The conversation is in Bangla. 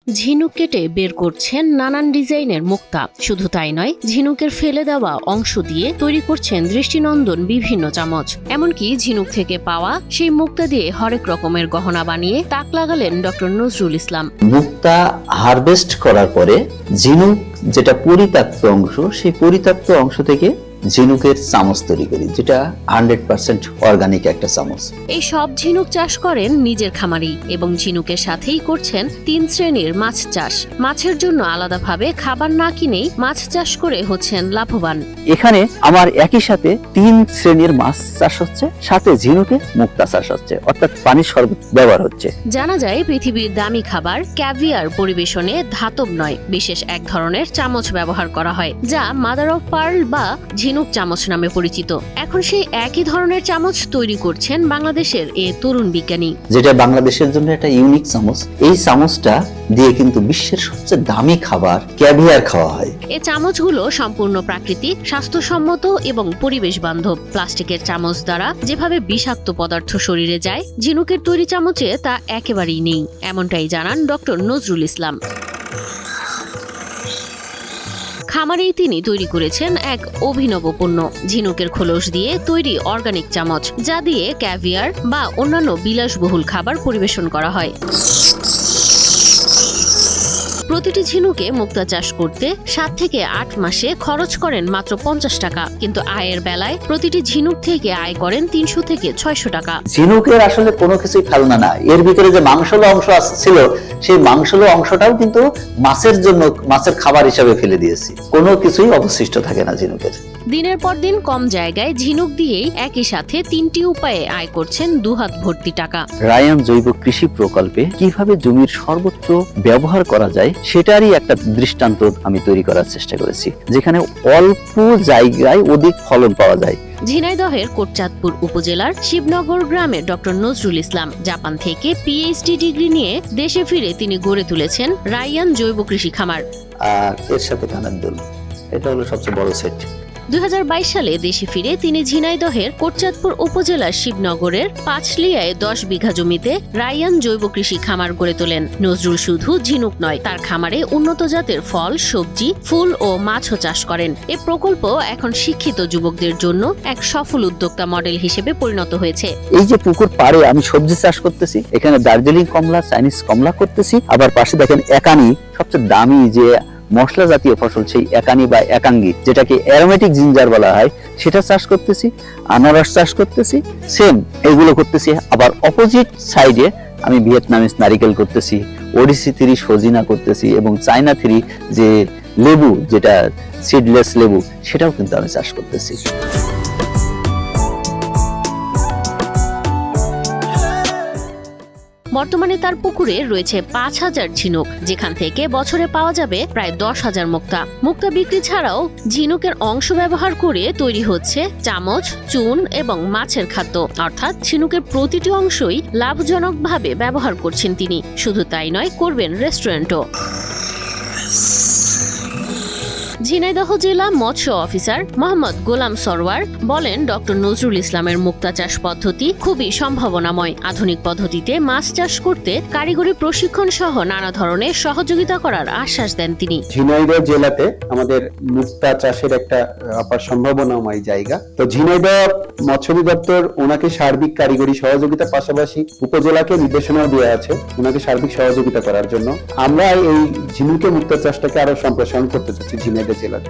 ঝিনুক কেটে বের করছেন নানান ডিজাইনের মুক্তা। শুধু তাই নয়, ঝিনুকের ফেলে দেওয়া অংশ দিয়ে তৈরি করছেন দৃষ্টিনন্দন বিভিন্ন চামচ। এমনকি ঝিনুক থেকে পাওয়া সেই মুক্তা দিয়ে হরেক রকমের গহনা বানিয়ে তাক লাগালেন ডক্টর নজরুল ইসলাম। মুক্তা হারভেস্ট করার পরে ঝিনুক যেটা পরিত্যক্ত অংশ, সেই পরিত্যক্ত অংশ থেকে ঝিনুকের চামচ তৈরি করি, যেটা 100% অর্গানিক একটা চামচ। এই সব ঝিনুক চাষ করেন নিজের খামারেই এবং ঝিনুকের সাথেই করছেন 3 শ্রেণীর মাছ চাষ। মাছের জন্য আলাদাভাবে খাবার না কিনেই মাছ চাষ করে হচ্ছেন লাভবান। এখানে আমার একই সাথে 3 শ্রেণীর মাছ চাষ হচ্ছে, সাথে ঝিনুকে মুক্তা চাষ হচ্ছে, অর্থাৎ পানির শরবত ব্যবহার হচ্ছে। জানা যায় পৃথিবীর দামি খাবার ক্যাভিয়ার পরিবেশনে ধাতব নয়, বিশেষ এক ধরনের চামচ ব্যবহার করা হয়, যা মাদার অফ পার্ল বা ঝিনুক চামচ নামে পরিচিত। এখন সেই একই ধরনের চামচ তৈরি করছেন বাংলাদেশের এই তরুণ বিজ্ঞানী, যেটা বাংলাদেশের জন্য একটা ইউনিক চামচ। এই চামচটা দিয়ে কিন্তু বিশ্বের সবচেয়ে দামি খাবার ক্যাভিয়ার খাওয়া হয়। এই চামচগুলো সম্পূর্ণ প্রাকৃতিক, স্বাস্থ্যসম্মত এবং পরিবেশ বান্ধব। প্লাস্টিকের চামচ দ্বারা যেভাবে বিষাক্ত পদার্থ শরীরে যায়, ঝিনুকের তৈরি চামচে তা একেবারেই নেই, এমনটাই জানান ডক্টর নজরুল ইসলাম। খামারেই তিনি তৈরি করেছেন এক অভিনব পণ্য, ঝিনুকের খোলস দিয়ে তৈরি অর্গানিক চামচ, যা দিয়ে ক্যাভিয়ার বা অন্যান্য বিলাসবহুল খাবার পরিবেশন করা হয়। প্রতিটি ঝিনুকে মুক্তা চাষ করতে 7 থেকে 8 মাসে খরচ করেন মাত্র 50 টাকা, কিন্তু আয়ের বেলায় প্রতিটি ঝিনুক থেকে আয় করেন 300 থেকে 600 টাকা। ঝিনুকের আসলে কোনো কিছুই ফেলনা না, এর ভিতরে যে মাংসল অংশ ছিল, সেই মাংসল অংশটাও কিন্তু মাছের জন্য, মাছের খাবার হিসাবে ফেলে দিয়েছি। কোনো কিছুই অবশিষ্ট থাকে না ঝিনুকের। দিনের পর দিন কম জায়গায় ঝিনুক দিয়েই একই সাথে 3টি উপায়ে আয় করছেন 2 হাত ভর্তি টাকা। রায়ান জৈব কৃষি প্রকল্পে কিভাবে জমির সর্বোচ্চ ব্যবহার করা যায় সেটারই একটা দৃষ্টান্ত আমি তৈরি করার চেষ্টা করেছি, যেখানে অল্প জায়গায় অধিক ফলন পাওয়া যায়। ঝিনাইদহের কোটচাঁদপুর উপজেলার শিবনগর গ্রামের ডক্টর নজরুল ইসলাম জাপান থেকে পিএইচডি ডিগ্রি নিয়ে দেশে ফিরে তিনি গড়ে তুলেছেন রায়ান জৈব কৃষি খামার। আর এর সাথে কানের দুল, এটা হলো সবচেয়ে বড় সেট। 2022 সালে দেশে ফিরে তিনি ঝিনাইদহের কোটচাঁদপুর উপজেলার শিবনগরের পাঁচলিয়ায় 10 বিঘা জমিতে রায়ান জৈব কৃষি খামার গড়ে তোলেন। নজরুল শুধু ঝিনুক নয়, তার খামারে উন্নত জাতের ফল, সবজি, ফুল ও মাছও চাষ করেন। এই প্রকল্প এখন শিক্ষিত যুবকদের জন্য এক সফল উদ্যোক্তা মডেল হিসেবে পরিণত হয়েছে। এই যে পুকুর পাড়ে আমি সবজি চাষ করতেছি, এখানে দার্জিলিং কমলা, চাইনিজ কমলা করতেছি, আবার পাশে দেখেন একানি, সবচেয়ে দামি যে মশলা জাতীয় ফসল, সেই একানি বা একাঙ্গি, যেটাকে অ্যারোমেটিক জিঞ্জার বলা হয়, সেটা চাষ করতেছি, আনারস চাষ করতেছি, সেম এগুলো করতেছি। আবার অপোজিট সাইডে আমি ভিয়েতনামিজ নারিকেল করতেছি, ওডিসি 3 সজিনা করতেছি, এবং চায়না 3 যে লেবু, যেটা সিডলেস লেবু, সেটাও কিন্তু আমি চাষ করতেছি। বর্তমানে তার পুকুরে রয়েছে 5000 ঝিনুক, যেখান থেকে বছরে পাওয়া যাবে প্রায় 10,000 মুক্তা। মুক্তা বিক্রি ছাড়াও ঝিনুকের অংশ ব্যবহার করে তৈরি হচ্ছে চামচ, চুন এবং মাছের খাদ্য, অর্থাৎ ঝিনুকের প্রতিটি অংশই লাভজনকভাবে ব্যবহার করছেন তিনি। শুধু তাই নয়, করবেন রেস্টুরেন্টও। ঝিনাইদহ জেলা মৎস্য অফিসার মোহাম্মদ গোলাম সরওয়ার বলেন, ডক্টর নজরুল ইসলামের মুক্তা চাষ পদ্ধতি খুবই সম্ভাবনাময়। আধুনিক পদ্ধতিতে মাছ চাষ করতে কারিগরি প্রশিক্ষণ সহ নানা ধরনের সহযোগিতা করার আশ্বাস দেন তিনি। ঝিনাইদহ জেলাতে আমাদের মুক্তা চাষের একটা অপার সম্ভাবনাময় জায়গা। তো ঝিনাইদহ মৎস্য অধিদপ্তর ওনাকে সার্বিক কারিগরি সহযোগিতার পাশাপাশি উপজেলাকে নির্দেশনাও দেওয়া আছে ওনাকে সার্বিক সহযোগিতা করার জন্য। আমরা এই ঝিনুকে মুক্তা চাষটাকে আরো সম্প্রসারণ করতে চাচ্ছি ঝিনাইদহ জেলাতে।